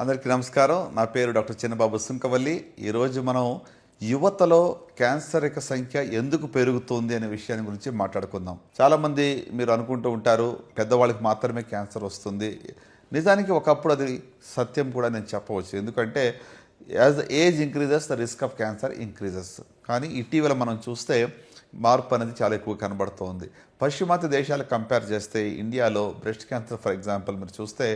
అందరికీ నమస్కారం. నా పేరు డాక్టర్ చిన్నబాబు సుంకవల్లి. ఈరోజు మనం యువతలో క్యాన్సర్ యొక్క సంఖ్య ఎందుకు పెరుగుతుంది అనే విషయాన్ని గురించి మాట్లాడుకుందాం. చాలామంది మీరు అనుకుంటూ ఉంటారు పెద్దవాళ్ళకి మాత్రమే క్యాన్సర్ వస్తుంది. నిజానికి ఒకప్పుడు అది సత్యం కూడా నేను చెప్పవచ్చు. ఎందుకంటే as the age increases the risk of cancer increases. కానీ ఇటీవల మనం చూస్తే మార్పు అనేది చాలా ఎక్కువ కనబడుతోంది. పశ్చిమాత్య దేశాలు కంపేర్ చేస్తే ఇండియాలో బ్రెస్ట్ క్యాన్సర్ ఫర్ ఎగ్జాంపుల్ మీరు చూస్తే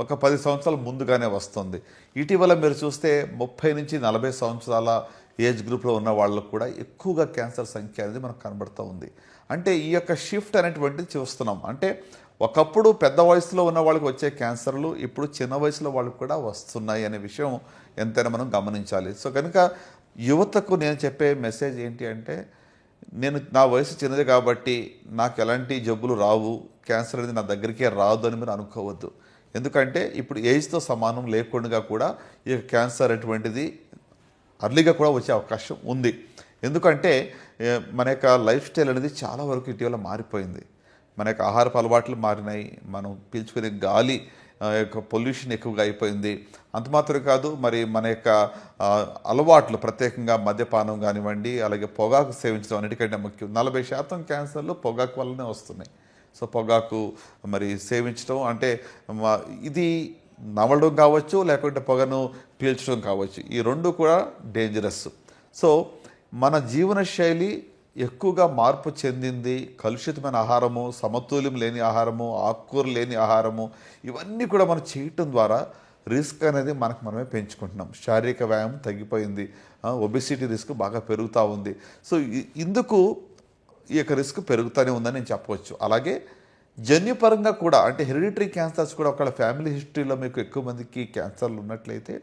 ఒక 10 సంవత్సరాల ముందుగానే వస్తుంది. ఇటీవల మీరు చూస్తే 30 నుంచి 40 సంవత్సరాల ఏజ్ గ్రూప్లో ఉన్న వాళ్ళకు కూడా ఎక్కువగా క్యాన్సర్ సంఖ్య అనేది మనకు కనబడుతూ ఉంది. అంటే ఈ యొక్క షిఫ్ట్ అనేటువంటిది చూస్తున్నాం. అంటే ఒకప్పుడు పెద్ద వయసులో ఉన్న వాళ్ళకి వచ్చే క్యాన్సర్లు ఇప్పుడు చిన్న వయసులో వాళ్ళకి కూడా వస్తున్నాయి అనే విషయం ఎంతైనా మనం గమనించాలి. సో కనుక యువతకు నేను చెప్పే మెసేజ్ ఏంటి అంటే, నా వయసు చిన్నది కాబట్టి నాకు ఎలాంటి జబ్బులు రావు, క్యాన్సర్ అనేది నా దగ్గరికే రాదు అని మీరు అనుకోవద్దు. ఎందుకంటే ఇప్పుడు ఏజ్తో సమానం లేకుండా కూడా ఈ క్యాన్సర్ అటువంటిది అర్లీగా కూడా వచ్చే అవకాశం ఉంది. ఎందుకంటే మన యొక్క లైఫ్ స్టైల్ అనేది చాలా వరకు ఇటీవల మారిపోయింది. మన యొక్క ఆహారపు అలవాట్లు మారినాయి. మనం పీల్చుకునే గాలి యొక్క పొల్యూషన్ ఎక్కువగా అయిపోయింది. అంత మాత్రం కాదు, మరి మన యొక్క అలవాట్లు ప్రత్యేకంగా మద్యపానం కానివ్వండి, అలాగే పొగాకు సేవించడం అన్నిటికంటే ముఖ్యం. 40% క్యాన్సర్లు పొగాకు వల్లనే వస్తున్నాయి. సో పొగాకు మరి సేవించడం అంటే ఇది నమలడం కావచ్చు, లేకుంటే పొగను పీల్చడం కావచ్చు. ఈ రెండు కూడా డేంజరస్. సో మన జీవన శైలి ఎక్కువగా మార్పు చెందింది. కలుషితమైన ఆహారము, సమతుల్యం లేని ఆహారము, ఆకుకూర లేని ఆహారము, ఇవన్నీ కూడా మనం చేయటం ద్వారా రిస్క్ అనేది మనమే పెంచుకుంటున్నాం. శారీరక వ్యాయామం తగ్గిపోయింది, ఒబెసిటీ రిస్క్ బాగా పెరుగుతూ ఉంది. సో ఇందుకు ఈ యొక్క రిస్క్ పెరుగుతూనే ఉందని నేను చెప్పవచ్చు. అలాగే జన్యుపరంగా కూడా అంటే హెరిడిటరీ క్యాన్సర్స్ కూడా ఒకవేళ ఫ్యామిలీ హిస్టరీలో మీకు ఎక్కువ మందికి క్యాన్సర్లు ఉన్నట్లయితే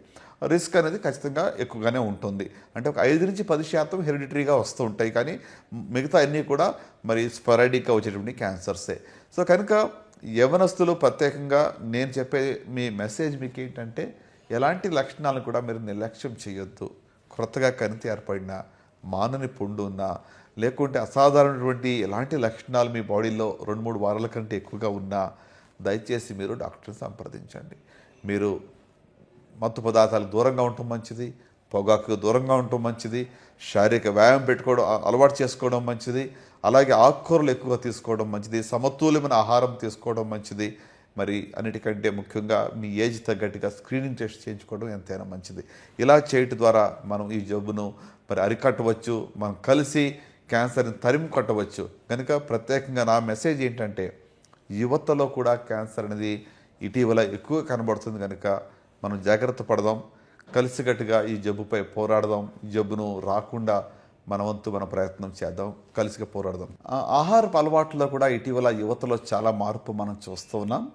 రిస్క్ అనేది ఖచ్చితంగా ఎక్కువగానే ఉంటుంది. అంటే ఒక 5 నుంచి 10% హెరిడిటరీగా వస్తూ ఉంటాయి, కానీ మిగతా అన్నీ కూడా మరి స్పొరాడిక్గా వచ్చేటువంటి క్యాన్సర్సే. సో కనుక యవ్వనస్తులు ప్రత్యేకంగా నేను చెప్పే మీ మెసేజ్ మీకు ఏంటంటే, ఎలాంటి లక్షణాలను కూడా మీరు నిర్లక్ష్యం చేయొద్దు. కొత్తగా కణితి ఏర్పడినా, మానని పుండు ఉన్నా, లేకుంటే అసాధారణటువంటి ఎలాంటి లక్షణాలు మీ బాడీలో 2-3 వారాల కంటే ఎక్కువగా ఉన్నా దయచేసి మీరు డాక్టర్ని సంప్రదించండి. మీరు మత్తు పదార్థాలకు దూరంగా ఉండటం మంచిది, పొగాకు దూరంగా ఉండటం మంచిది, శారీరక వ్యాయామం పెట్టుకోవడం అలవాటు చేసుకోవడం మంచిది, అలాగే ఆకుకూరలు ఎక్కువగా తీసుకోవడం మంచిది, సమతుల్యమైన ఆహారం తీసుకోవడం మంచిది. మరి అన్నిటికంటే ముఖ్యంగా మీ ఏజ్ తగ్గట్టుగా స్క్రీనింగ్ టెస్ట్ చేయించుకోవడం ఎంతైనా మంచిది. ఇలా చేయటం ద్వారా మనం ఈ జబ్బును మరి అరికట్టవచ్చు, మనం కలిసి క్యాన్సర్ని తరిమి కొట్టవచ్చు. కనుక ప్రత్యేకంగా నా మెసేజ్ ఏంటంటే, యువతలో కూడా క్యాన్సర్ అనేది ఇటీవల ఎక్కువ కనబడుతుంది. కనుక మనం జాగ్రత్త పడదాం, కలిసికట్టుగా ఈ జబ్బుపై పోరాడదాం. ఈ జబ్బును రాకుండా మన వంతు మన ప్రయత్నం చేద్దాం, కలిసిగా పోరాడదాం. ఆహారపు అలవాట్లలో కూడా ఇటీవల యువతలో చాలా మార్పు మనం చూస్తూ ఉన్నాం.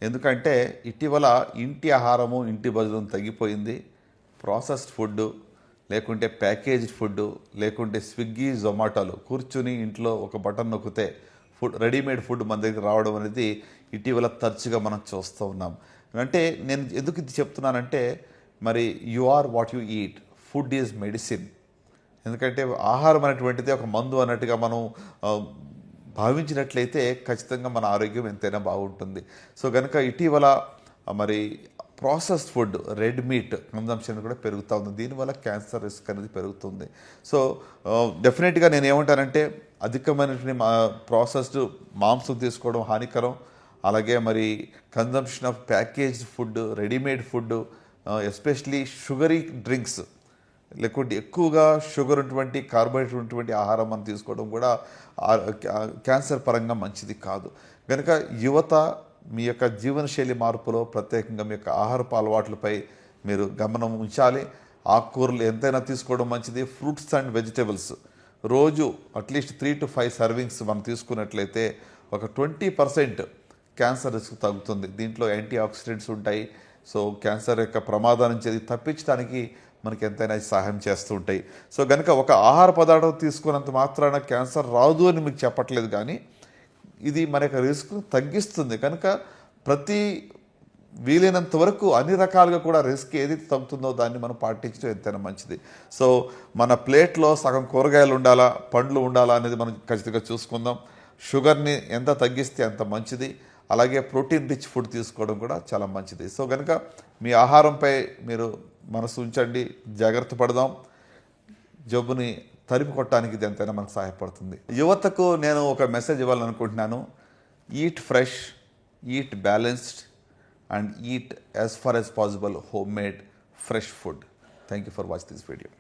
ఎందుకంటే ఇటీవల ఇంటి ఆహారము, ఇంటి భోజనం తగ్గిపోయింది. ప్రాసెస్డ్ ఫుడ్, లేకుంటే ప్యాకేజ్డ్ ఫుడ్, లేకుంటే స్విగ్గీ, జొమాటోలు కూర్చుని ఇంట్లో ఒక బటన్ నొక్కితే రెడీమేడ్ ఫుడ్ మన దగ్గర రావడం అనేది ఇటీవల తరచుగా మనం చూస్తూ ఉన్నాం. అంటే నేను ఎందుకు ఇది చెప్తున్నానంటే, మరి you are what you eat. Food is medicine. ఎందుకంటే ఆహారం అనేటువంటిది ఒక మందు అన్నట్టుగా మనం భావించినట్లయితే ఖచ్చితంగా మన ఆరోగ్యం ఎంతైనా బాగుంటుంది. సో కనుక ఇటీవల మరి processed food, red meat consumption కూడా పెరుగుతూ ఉంది. దీనివల్ల క్యాన్సర్ రిస్క్ అనేది పెరుగుతుంది. సో డెఫినెట్గా నేను ఏమంటానంటే, అధికమైనటువంటి ప్రాసెస్డ్ మాంసం తీసుకోవడం హానికరం. అలాగే మరి consumption of packaged food, readymade food, especially sugary drinks, లేకుంటే ఎక్కువగా షుగర్ ఉన్నటువంటి, కార్బోహైడ్రేట్ ఉన్నటువంటి ఆహారం మనం తీసుకోవడం కూడా క్యాన్సర్ పరంగా మంచిది కాదు. కనుక యువత మీ యొక్క జీవనశైలి మార్పులో ప్రత్యేకంగా మీ యొక్క ఆహారపు అలవాట్లపై మీరు గమనం ఉంచాలి. ఆకుకూరలు ఎంతైనా తీసుకోవడం మంచిది. ఫ్రూట్స్ అండ్ వెజిటేబుల్స్ రోజు అట్లీస్ట్ 3 to 5 సర్వింగ్స్ మనం తీసుకున్నట్లయితే ఒక 20% క్యాన్సర్ రిస్క్ తగ్గుతుంది. దీంట్లో యాంటీ ఆక్సిడెంట్స్ ఉంటాయి. సో క్యాన్సర్ యొక్క ప్రమాదం నుంచి అది తప్పించడానికి మనకి ఎంతైనా సహాయం చేస్తూ ఉంటాయి. సో కనుక ఒక ఆహార పదార్థం తీసుకున్నంత మాత్రాన క్యాన్సర్ రాదు అని మీకు చెప్పట్లేదు, కానీ ఇది మన యొక్క రిస్క్ తగ్గిస్తుంది. కనుక ప్రతి వీలైనంత వరకు అన్ని రకాలుగా కూడా రిస్క్ ఏది తగ్గుతుందో దాన్ని మనం పాటించడం ఎంతైనా మంచిది. సో మన ప్లేట్లో సగం కూరగాయలు ఉండాలా, పండ్లు ఉండాలా అనేది మనం ఖచ్చితంగా చూసుకుందాం. షుగర్ని ఎంత తగ్గిస్తే అంత మంచిది. అలాగే ప్రోటీన్ రిచ్ ఫుడ్ తీసుకోవడం కూడా చాలా మంచిది. సో కనుక మీ ఆహారంపై మీరు మనసు ఉంచండి, జాగ్రత్త పడదాం. జబ్బుని తరిమి కొట్టడానికి ఇది ఎంతైనా మనకు సహాయపడుతుంది. యువతకు నేను ఒక మెసేజ్ ఇవ్వాలనుకుంటున్నాను. Eat fresh, eat balanced and eat as far as possible home made fresh food. Thank you for watch this video.